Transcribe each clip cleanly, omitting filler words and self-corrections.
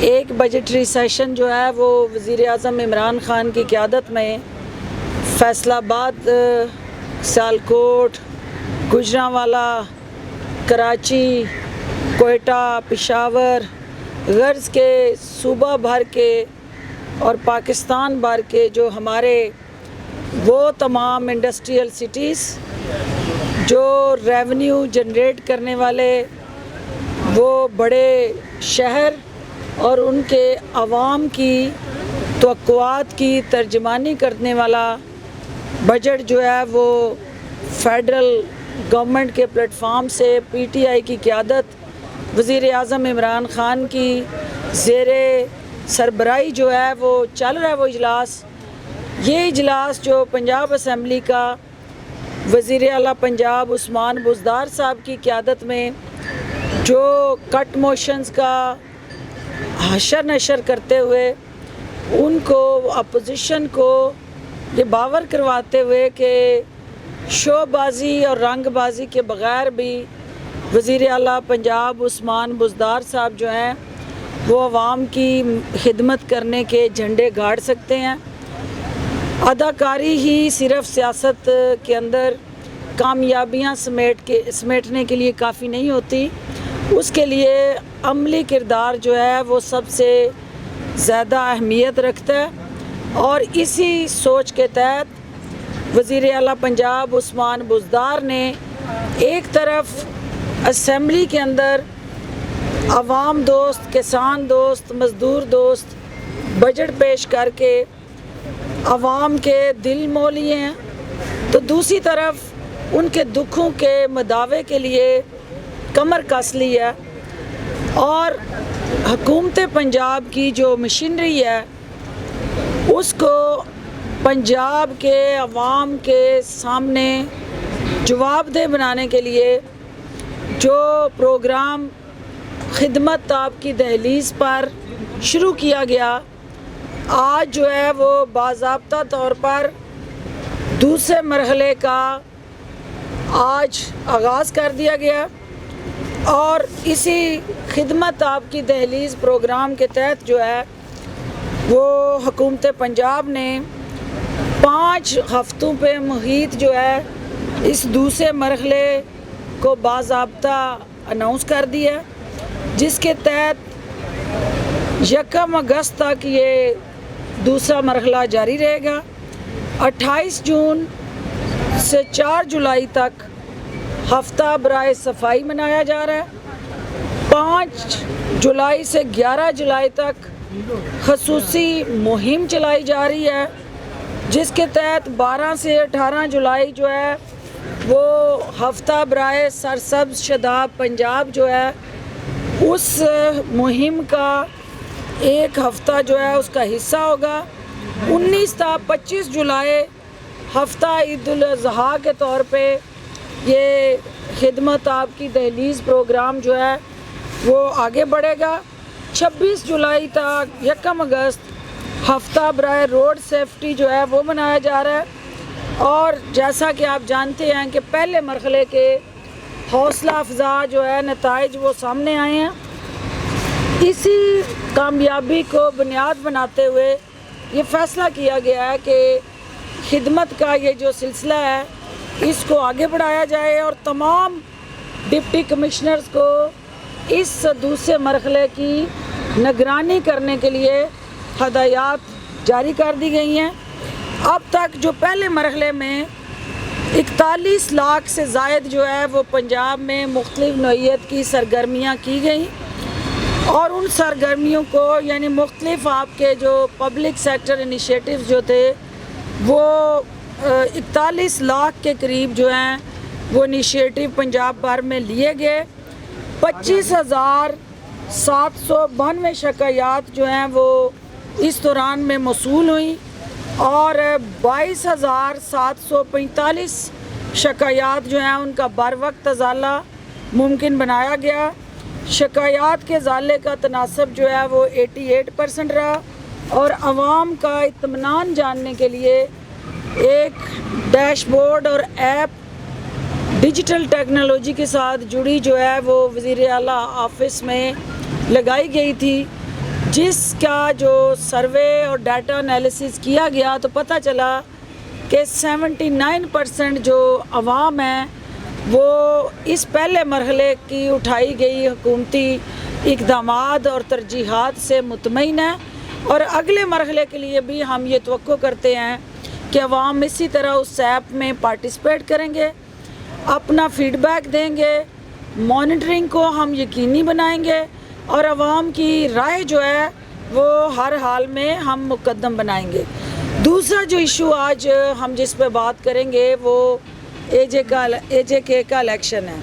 ایک بجٹری سیشن جو ہے وہ وزیر اعظم عمران خان کی قیادت میں فیصل آباد، سیالکوٹ، گوجرانوالا، کراچی، کوئٹہ، پشاور، غرض کے صوبہ بھر کے اور پاکستان بھر کے جو ہمارے وہ تمام انڈسٹریل سٹیز جو ریونیو جنریٹ کرنے والے وہ بڑے شہر اور ان کے عوام کی توقعات کی ترجمانی کرنے والا بجٹ جو ہے وہ فیڈرل گورنمنٹ کے پلیٹ فارم سے پی ٹی آئی کی قیادت وزیر اعظم عمران خان کی زیر سربراہی جو ہے وہ چل رہا ہے وہ اجلاس۔ یہ اجلاس جو پنجاب اسمبلی کا وزیر اعلیٰ پنجاب عثمان بزدار صاحب کی قیادت میں جو کٹ موشنز کا حشر نشر کرتے ہوئے ان کو اپوزیشن کو یہ باور کرواتے ہوئے کہ شو بازی اور رنگ بازی کے بغیر بھی وزیر اعلیٰ پنجاب عثمان بزدار صاحب جو ہیں وہ عوام کی خدمت کرنے کے جھنڈے گاڑ سکتے ہیں۔ اداکاری ہی صرف سیاست کے اندر کامیابیاں سمیٹنے کے لیے کافی نہیں ہوتی، اس کے لیے عملی کردار جو ہے وہ سب سے زیادہ اہمیت رکھتا ہے، اور اسی سوچ کے تحت وزیر اعلیٰ پنجاب عثمان بزدار نے ایک طرف اسمبلی کے اندر عوام دوست، کسان دوست، مزدور دوست بجٹ پیش کر کے عوام کے دل مو لیے ہیں، تو دوسری طرف ان کے دکھوں کے مداوے کے لیے کمر کس لی ہے، اور حکومت پنجاب کی جو مشینری ہے اس کو پنجاب کے عوام کے سامنے جواب دہ بنانے کے لیے جو پروگرام خدمت آپ کی دہلیز پر شروع کیا گیا، آج جو ہے وہ باضابطہ طور پر دوسرے مرحلے کا آج آغاز کر دیا گیا، اور اسی خدمت آپ کی دہلیز پروگرام کے تحت جو ہے وہ حکومت پنجاب نے 5 ہفتوں پہ محیط جو ہے اس دوسرے مرحلے کو باضابطہ اناؤنس کر دیا، جس کے تحت 1 اگست تک یہ دوسرا مرحلہ جاری رہے گا۔ 28 جون سے 4 جولائی تک ہفتہ برائے صفائی منایا جا رہا ہے۔ 5 جولائی سے 11 جولائی تک خصوصی مہم چلائی جا رہی ہے، جس کے تحت 12 سے 18 جولائی جو ہے وہ ہفتہ برائے سرسبز شاداب پنجاب جو ہے اس مہم کا ایک ہفتہ جو ہے اس کا حصہ ہوگا۔ 19 تا 25 جولائی ہفتہ عید الاضحیٰ کے طور پہ یہ خدمت آپ کی دہلیز پروگرام جو ہے وہ آگے بڑھے گا۔ 26 جولائی تک 1 اگست ہفتہ برائے روڈ سیفٹی جو ہے وہ منایا جا رہا ہے، اور جیسا کہ آپ جانتے ہیں کہ پہلے مرحلے کے حوصلہ افزا جو ہے نتائج وہ سامنے آئے ہیں۔ اسی کامیابی کو بنیاد بناتے ہوئے یہ فیصلہ کیا گیا ہے کہ خدمت کا یہ جو سلسلہ ہے اس کو آگے بڑھایا جائے، اور تمام ڈپٹی کمشنرز کو اس دوسرے مرحلے کی نگرانی کرنے کے لیے ہدایات جاری کر دی گئی ہیں۔ اب تک جو پہلے مرحلے میں 41 لاکھ سے زائد جو ہے وہ پنجاب میں مختلف نوعیت کی سرگرمیاں کی گئیں، اور ان سرگرمیوں کو یعنی مختلف آپ کے جو پبلک سیکٹر انیشیٹیوز جو تھے وہ 41 لاکھ کے قریب جو ہیں وہ انیشیٹو پنجاب بھر میں لیے گئے۔ 25,792 شکایات جو ہیں وہ اس دوران میں موصول ہوئیں، اور 22,745 شکایات جو ہیں ان کا بر وقت ازالہ ممکن بنایا گیا۔ شکایات کے ازالے کا تناسب جو ہے وہ 88% رہا، اور عوام کا اطمینان جاننے کے لیے ایک ڈیش بورڈ اور ایپ ڈیجیٹل ٹیکنالوجی کے ساتھ جڑی جو ہے وہ وزیر اعلیٰ آفس میں لگائی گئی تھی، جس کا جو سروے اور ڈیٹا انالیسس کیا گیا تو پتہ چلا کہ 79% جو عوام ہیں وہ اس پہلے مرحلے کی اٹھائی گئی حکومتی اقدامات اور ترجیحات سے مطمئن ہے، اور اگلے مرحلے کے لیے بھی ہم یہ توقع کرتے ہیں کہ عوام اسی طرح اس ایپ میں پارٹیسپیٹ کریں گے، اپنا فیڈ بیک دیں گے، مانیٹرنگ کو ہم یقینی بنائیں گے، اور عوام کی رائے جو ہے وہ ہر حال میں ہم مقدم بنائیں گے۔ دوسرا جو ایشو آج ہم جس پہ بات کریں گے وہ اے جے کے کا الیکشن ہے۔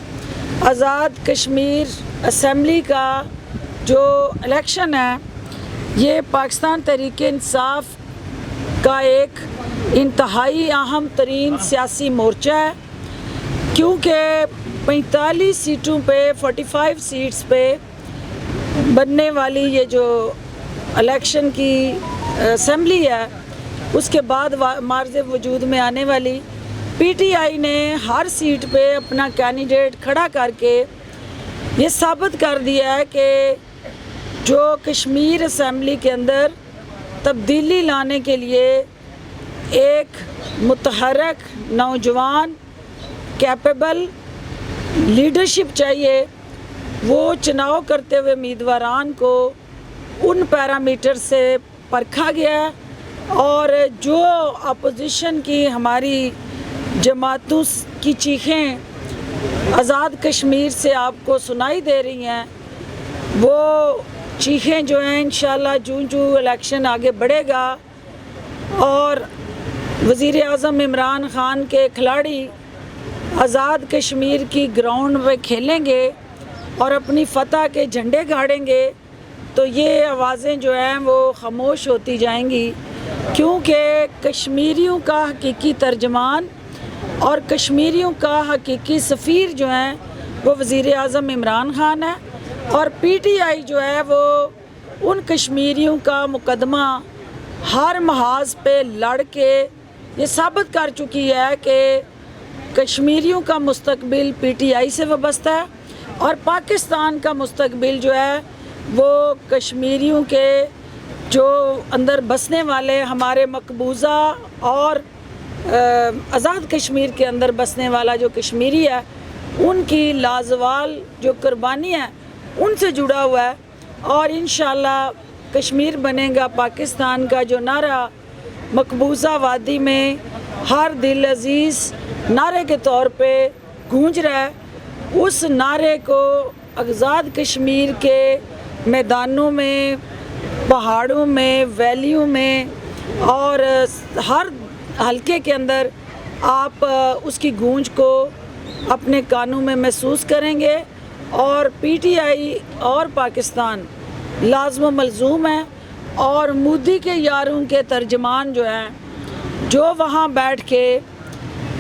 آزاد کشمیر اسمبلی کا جو الیکشن ہے یہ پاکستان تحریک انصاف کا ایک انتہائی اہم ترین سیاسی مورچہ ہے، کیونکہ 45 سیٹوں پہ 45 سیٹس پہ بننے والی یہ جو الیکشن کی اسمبلی ہے، اس کے بعد معرض وجود میں آنے والی پی ٹی آئی نے ہر سیٹ پہ اپنا کینڈیڈیٹ کھڑا کر کے یہ ثابت کر دیا ہے کہ جو کشمیر اسمبلی کے اندر تبدیلی لانے کے لیے ایک متحرک نوجوان کیپیبل لیڈرشپ چاہیے، وہ چناؤ کرتے ہوئے امیدواران کو ان پیرامیٹر سے پرکھا گیا ہے، اور جو اپوزیشن کی ہماری جماعتوں کی چیخیں آزاد کشمیر سے آپ کو سنائی دے رہی ہیں، وہ چیخیں جو ہیں انشاءاللہ جو الیکشن آگے بڑھے گا اور وزیر اعظم عمران خان کے کھلاڑی آزاد کشمیر کی گراؤنڈ پہ کھیلیں گے اور اپنی فتح کے جھنڈے گاڑیں گے، تو یہ آوازیں جو ہیں وہ خاموش ہوتی جائیں گی، کیونکہ کشمیریوں کا حقیقی ترجمان اور کشمیریوں کا حقیقی سفیر جو ہیں وہ وزیر اعظم عمران خان ہے، اور پی ٹی آئی جو ہے وہ ان کشمیریوں کا مقدمہ ہر محاذ پہ لڑ کے یہ ثابت کر چکی ہے کہ کشمیریوں کا مستقبل پی ٹی آئی سے وابستہ ہے، اور پاکستان کا مستقبل جو ہے وہ کشمیریوں کے جو اندر بسنے والے ہمارے مقبوضہ اور آزاد کشمیر کے اندر بسنے والا جو کشمیری ہے ان کی لازوال جو قربانی ہے ان سے جڑا ہوا ہے، اور انشاءاللہ کشمیر بنے گا پاکستان کا جو نعرہ مقبوضہ وادی میں ہر دل عزیز نعرے کے طور پہ گونج رہا ہے، اس نعرے کو آزاد کشمیر کے میدانوں میں، پہاڑوں میں، ویلیوں میں اور ہر حلقے کے اندر آپ اس کی گونج کو اپنے کانوں میں محسوس کریں گے، اور پی ٹی آئی اور پاکستان لازم و ملزوم ہے، اور مودی کے یاروں کے ترجمان جو ہیں جو وہاں بیٹھ کے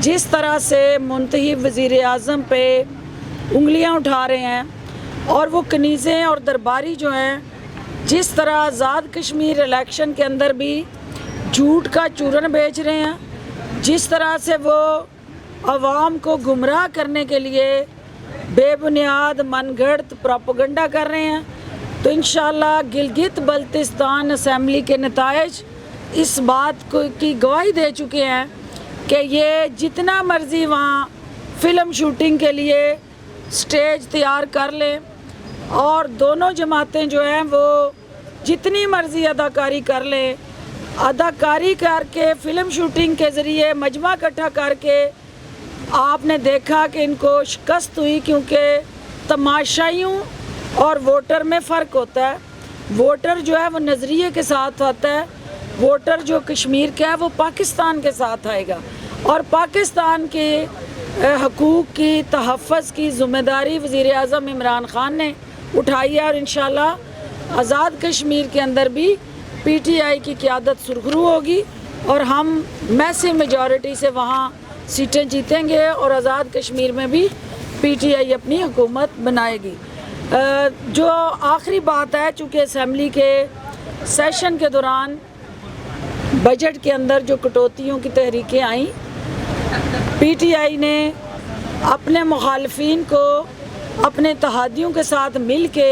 جس طرح سے منتخب وزیر اعظم پہ انگلیاں اٹھا رہے ہیں، اور وہ کنیزیں اور درباری جو ہیں جس طرح آزاد کشمیر الیکشن کے اندر بھی جھوٹ کا چورن بیچ رہے ہیں، جس طرح سے وہ عوام کو گمراہ کرنے کے لیے بے بنیاد من گھڑت پروپیگنڈا کر رہے ہیں، تو انشاءاللہ گلگت بلتستان اسمبلی کے نتائج اس بات کی گواہی دے چکے ہیں کہ یہ جتنا مرضی وہاں فلم شوٹنگ کے لیے سٹیج تیار کر لیں، اور دونوں جماعتیں جو ہیں وہ جتنی مرضی اداکاری کر لیں، اداکاری کر کے فلم شوٹنگ کے ذریعے مجمع اکٹھا کر کے آپ نے دیکھا کہ ان کو شکست ہوئی، کیونکہ تماشائیوں اور ووٹر میں فرق ہوتا ہے۔ ووٹر جو ہے وہ نظریے کے ساتھ آتا ہے، ووٹر جو کشمیر کا ہے وہ پاکستان کے ساتھ آئے گا، اور پاکستان کے حقوق کی تحفظ کی ذمہ داری وزیر اعظم عمران خان نے اٹھائی ہے، اور انشاءاللہ آزاد کشمیر کے اندر بھی پی ٹی آئی کی قیادت سرخرو ہوگی، اور ہم میسو میجورٹی سے وہاں سیٹیں جیتیں گے، اور آزاد کشمیر میں بھی پی ٹی آئی اپنی حکومت بنائے گی۔ جو آخری بات ہے، چونکہ اسمبلی کے سیشن کے دوران بجٹ کے اندر جو کٹوتیوں کی تحریکیں آئیں، پی ٹی آئی نے اپنے مخالفین کو اپنے اتحادیوں کے ساتھ مل کے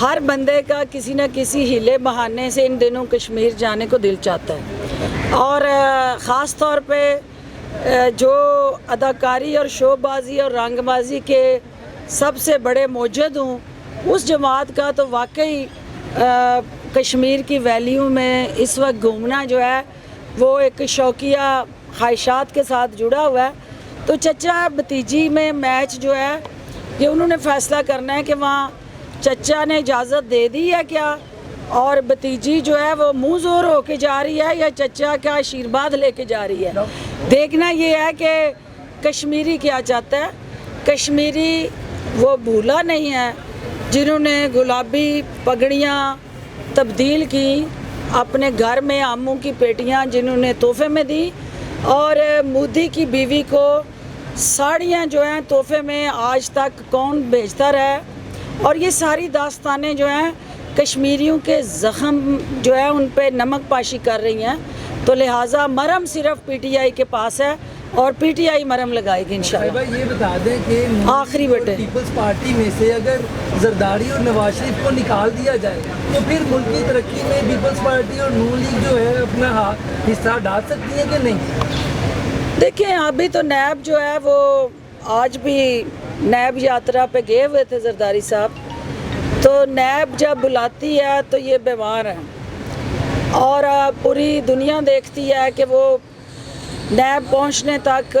ہر بندے کا کسی نہ کسی ہیلے بہانے سے ان دنوں کشمیر جانے کو دل چاہتا ہے، اور خاص طور پہ جو اداکاری اور شو بازی اور رنگ بازی کے سب سے بڑے موجد ہوں، اس جماعت کا تو واقعی کشمیر کی ویلیو میں اس وقت گھومنا جو ہے وہ ایک شوقیہ خواہشات کے ساتھ جڑا ہوا ہے۔ تو چچا بھتیجی میں میچ جو ہے یہ انہوں نے فیصلہ کرنا ہے کہ وہاں چچا نے اجازت دے دی ہے کیا، اور بھتیجی جو ہے وہ منہ زور ہو کے جا رہی ہے یا چچا کا آشیرواد لے کے جا رہی ہے۔ دیکھنا یہ ہے کہ کشمیری کیا چاہتا ہے۔ کشمیری وہ بھولا نہیں ہے جنہوں نے گلابی پگڑیاں تبدیل کی، اپنے گھر میں آموں کی پیٹیاں جنہوں نے تحفے میں دی، اور مودی کی بیوی کو ساڑیاں جو ہیں تحفے میں آج تک کون بھیجتا رہا ہے۔ اور یہ ساری داستانیں جو ہیں کشمیریوں کے زخم جو ہے ان پہ نمک پاشی کر رہی ہیں، تو لہٰذا مرہم صرف پی ٹی آئی کے پاس ہے اور پی ٹی آئی مرہم لگائے گی انشاءاللہ۔ یہ بتا دیں کہ آخری بیٹے پیپلز پارٹی میں سے اگر زرداری اور نواز شریف کو نکال دیا جائے تو پھر ملک کی ترقی میں پیپلز پارٹی اور نون لیگ جو ہے اپنا حصہ ڈال سکتی ہے کہ نہیں؟ دیکھیں ابھی تو نیب جو ہے وہ آج بھی نیب یاترا پہ گئے ہوئے تھے زرداری صاحب، تو نیب جب بلاتی ہے تو یہ بیمار ہیں، اور پوری دنیا دیکھتی ہے کہ وہ نیب پہنچنے تک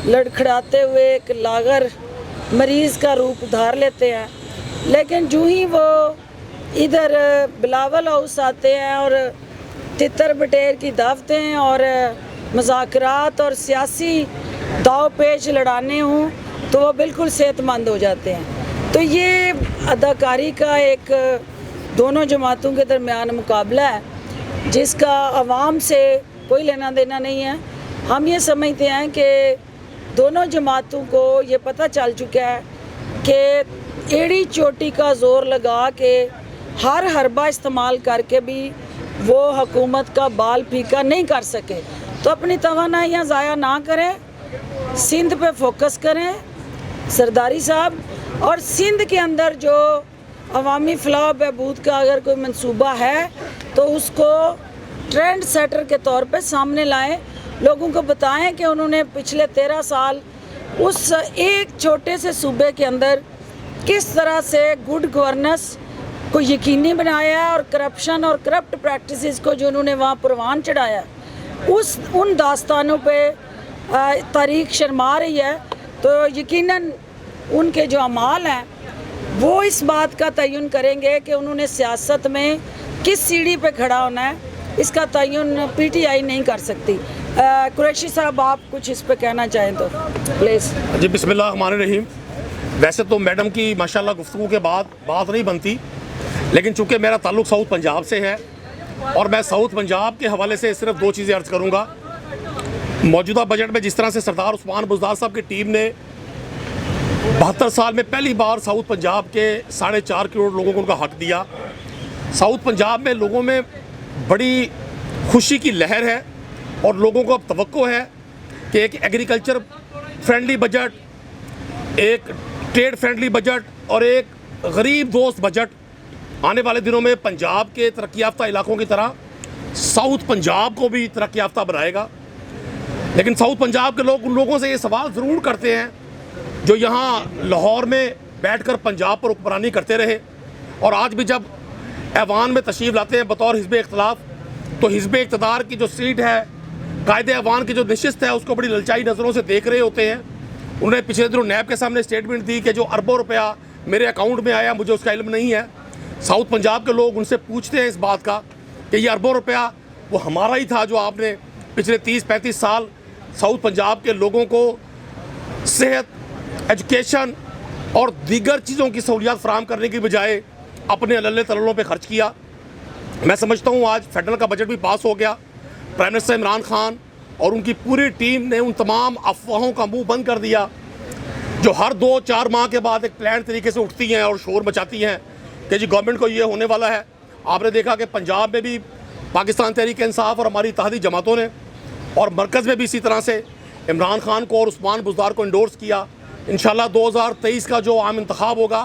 لڑکھڑاتے ہوئے ایک لاغر مریض کا روپ دھار لیتے ہیں، لیکن جو ہی وہ ادھر بلاول ہاؤس آتے ہیں اور تتر بٹیر کی دعوتیں اور مذاکرات اور سیاسی داؤ پیچ لڑانے ہوں تو وہ بالکل صحت مند ہو جاتے ہیں۔ تو یہ اداکاری کا ایک دونوں جماعتوں کے درمیان مقابلہ ہے جس کا عوام سے کوئی لینا دینا نہیں ہے۔ ہم یہ سمجھتے ہیں کہ دونوں جماعتوں کو یہ پتہ چل چکا ہے کہ ایڑی چوٹی کا زور لگا کے ہر حربہ استعمال کر کے بھی وہ حکومت کا بال پھیکا نہیں کر سکے، تو اپنی توانائیاں ضائع نہ کریں، سندھ پہ فوکس کریں زرداری صاحب، اور سندھ کے اندر جو عوامی فلاح و بہبود کا اگر کوئی منصوبہ ہے تو اس کو ٹرینڈ سیٹر کے طور پہ سامنے لائیں، لوگوں کو بتائیں کہ انہوں نے پچھلے 13 سال اس ایک چھوٹے سے صوبے کے اندر کس طرح سے گڈ گورننس کو یقینی بنایا ہے، اور کرپشن اور کرپٹ پریکٹسز کو جو انہوں نے وہاں پروان چڑھایا، ان داستانوں پہ تاریخ شرما رہی ہے۔ تو یقیناً ان کے جو اعمال ہیں وہ اس بات کا تعین کریں گے کہ انہوں نے سیاست میں کس سیڑھی پہ کھڑا ہونا ہے، اس کا تعین پی ٹی آئی نہیں کر سکتی۔ قریشی صاحب آپ کچھ اس پہ کہنا چاہیں تو پلیز۔ جی بسم اللہ الرحمن الرحیم۔ ویسے تو میڈم کی ماشاءاللہ گفتگو کے بعد بات نہیں بنتی، لیکن چونکہ میرا تعلق ساؤتھ پنجاب سے ہے اور میں ساؤتھ پنجاب کے حوالے سے صرف 2 چیزیں عرض کروں گا۔ موجودہ بجٹ میں جس طرح سے سردار عثمان بزدار صاحب کی ٹیم نے 72 سال میں پہلی بار ساؤتھ پنجاب کے 4.5 کروڑ لوگوں کو ان کا حق دیا، ساؤتھ پنجاب میں لوگوں میں بڑی خوشی کی لہر ہے، اور لوگوں کو اب توقع ہے کہ ایک ایگریکلچر فرینڈلی بجٹ، ایک ٹریڈ فرینڈلی بجٹ اور ایک غریب دوست بجٹ آنے والے دنوں میں پنجاب کے ترقی یافتہ علاقوں کی طرح ساؤتھ پنجاب کو بھی ترقی یافتہ بنائے گا۔ لیکن ساؤتھ پنجاب کے لوگ ان لوگوں سے یہ سوال ضرور کرتے ہیں جو یہاں لاہور میں بیٹھ کر پنجاب پر حکمرانی کرتے رہے، اور آج بھی جب ایوان میں تشریف لاتے ہیں بطور حزب اختلاف، تو حزب اقتدار کی جو سیٹ ہے، قائد ایوان کی جو نشست ہے، اس کو بڑی للچائی نظروں سے دیکھ رہے ہوتے ہیں۔ انہوں نے پچھلے دنوں نیب کے سامنے اسٹیٹمنٹ دی کہ جو اربوں روپیہ میرے اکاؤنٹ میں آیا مجھے اس کا علم نہیں ہے۔ ساؤتھ پنجاب کے لوگ ان سے پوچھتے ہیں اس بات کا کہ یہ اربوں روپیہ وہ ہمارا ہی تھا جو آپ نے پچھلے 30-35 سال ساؤتھ پنجاب کے لوگوں کو صحت، ایجوکیشن اور دیگر چیزوں کی سہولیات فراہم کرنے کی بجائے اپنے اللہ تللوں پہ خرچ کیا۔ میں سمجھتا ہوں آج فیڈرل کا بجٹ بھی پاس ہو گیا، پرائم منسٹر عمران خان اور ان کی پوری ٹیم نے ان تمام افواہوں کا منہ بند کر دیا جو ہر 2-4 ماہ کے بعد ایک پلان طریقے سے اٹھتی ہیں اور شور مچاتی ہیں کہ جی گورنمنٹ کو یہ ہونے والا ہے۔ آپ نے دیکھا کہ پنجاب میں بھی پاکستان تحریک انصاف اور ہماری اتحادی جماعتوں نے، اور مرکز میں بھی اسی طرح سے عمران خان کو اور عثمان بزدار کو انڈورس کیا۔ انشاءاللہ 2023 کا جو عام انتخاب ہوگا